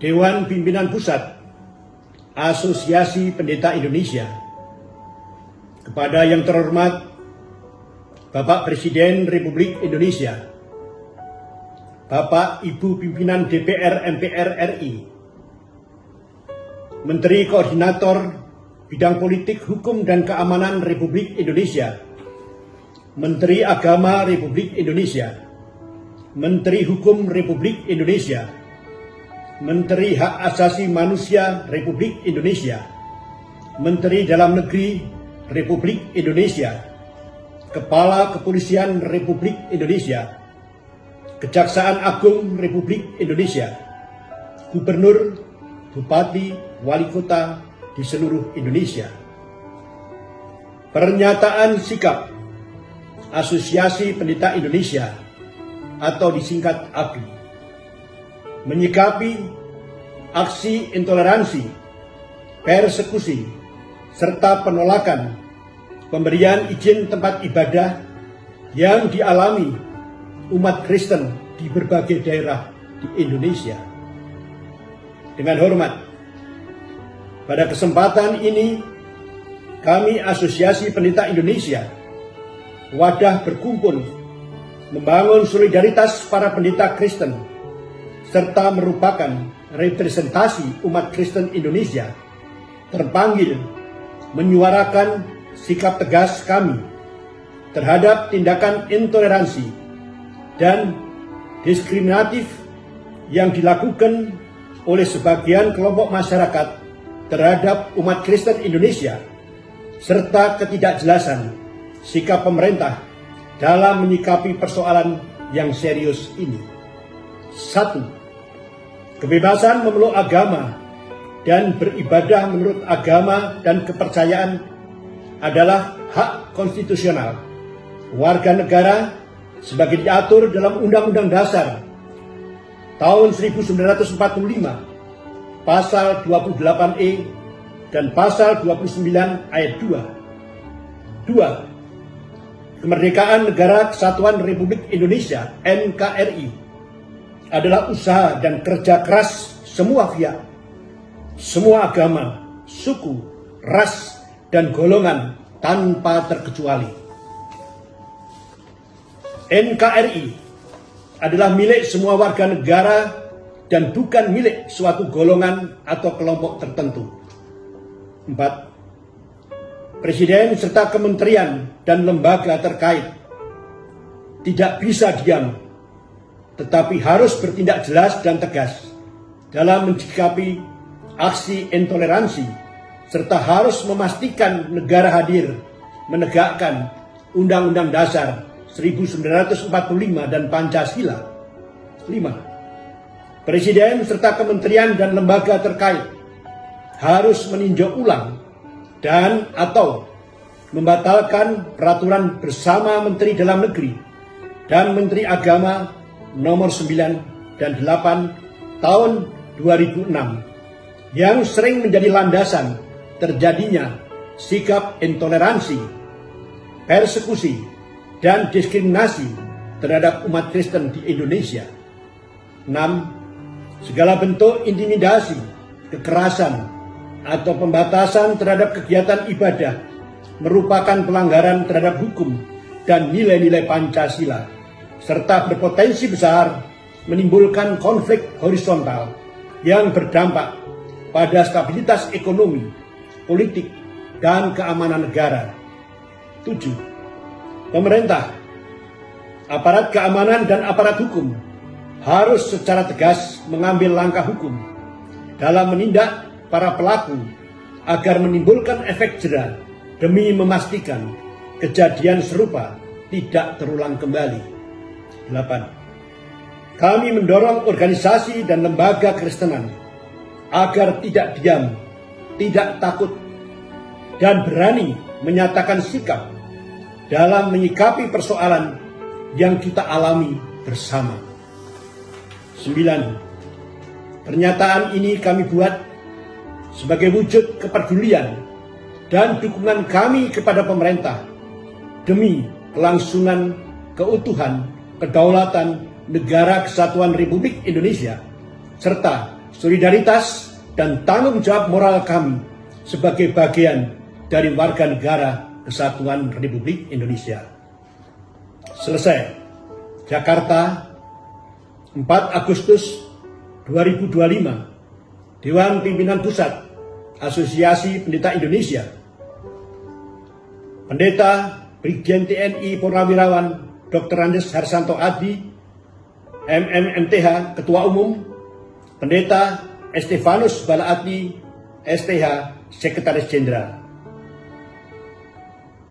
Dewan Pimpinan Pusat Asosiasi Pendeta Indonesia, kepada yang terhormat Bapak Presiden Republik Indonesia, Bapak Ibu Pimpinan DPR MPR RI, Menteri Koordinator Bidang Politik, Hukum, dan Keamanan Republik Indonesia, Menteri Agama Republik Indonesia, Menteri Hukum Republik Indonesia, Menteri Hak Asasi Manusia Republik Indonesia, Menteri Dalam Negeri Republik Indonesia, Kepala Kepolisian Republik Indonesia, Kejaksaan Agung Republik Indonesia, Gubernur, Bupati, Wali Kota di seluruh Indonesia. Pernyataan sikap Asosiasi Pendeta Indonesia atau disingkat API menyikapi aksi intoleransi, persekusi, serta penolakan pemberian izin tempat ibadah yang dialami umat Kristen di berbagai daerah di Indonesia. Dengan hormat, pada kesempatan ini kami Asosiasi Pendeta Indonesia, wadah berkumpul membangun solidaritas para pendeta Kristen serta merupakan representasi umat Kristen Indonesia, terpanggil menyuarakan sikap tegas kami terhadap tindakan intoleransi dan diskriminatif yang dilakukan oleh sebagian kelompok masyarakat terhadap umat Kristen Indonesia, serta ketidakjelasan sikap pemerintah dalam menyikapi persoalan yang serius ini. 1. Kebebasan memeluk agama dan beribadah menurut agama dan kepercayaan adalah hak konstitusional warga negara sebagai diatur dalam Undang-Undang Dasar tahun 1945, Pasal 28E dan Pasal 29 ayat 2. 2. Kemerdekaan Negara Kesatuan Republik Indonesia NKRI adalah usaha dan kerja keras semua pihak, semua agama, suku, ras, dan golongan tanpa terkecuali. NKRI adalah milik semua warga negara dan bukan milik suatu golongan atau kelompok tertentu. 4. Presiden serta kementerian dan lembaga terkait tidak bisa diam, tetapi harus bertindak jelas dan tegas dalam menyikapi aksi intoleransi, serta harus memastikan negara hadir menegakkan Undang-Undang Dasar 1945 dan Pancasila. 5. Presiden serta kementerian dan lembaga terkait harus meninjau ulang dan atau membatalkan peraturan bersama Menteri Dalam Negeri dan Menteri Agama nomor 9 dan 8 tahun 2006 yang sering menjadi landasan terjadinya sikap intoleransi, persekusi, dan diskriminasi terhadap umat Kristen di Indonesia. 6. Segala bentuk intimidasi, kekerasan, atau pembatasan terhadap kegiatan ibadah merupakan pelanggaran terhadap hukum dan nilai-nilai Pancasila, serta berpotensi besar menimbulkan konflik horizontal yang berdampak pada stabilitas ekonomi, politik, dan keamanan negara. 7. Pemerintah, aparat keamanan, dan aparat hukum harus secara tegas mengambil langkah hukum dalam menindak para pelaku agar menimbulkan efek jera demi memastikan kejadian serupa tidak terulang kembali. 8. Kami mendorong organisasi dan lembaga Kristenan agar tidak diam, tidak takut, dan berani menyatakan sikap dalam menyikapi persoalan yang kita alami bersama. 9. Pernyataan ini kami buat sebagai wujud kepedulian dan dukungan kami kepada pemerintah demi kelangsungan keutuhan kedaulatan Negara Kesatuan Republik Indonesia serta solidaritas, dan tanggung jawab moral kami sebagai bagian dari warga negara Kesatuan Republik Indonesia. Selesai. Jakarta, 4 Agustus 2025. Dewan Pimpinan Pusat Asosiasi Pendeta Indonesia. Pendeta Brigjen TNI Purnawirawan Dr. Andes Harsanto Adi, MMMTH Ketua Umum. Pendeta Estefanus Balaati, STH Sekretaris Jenderal.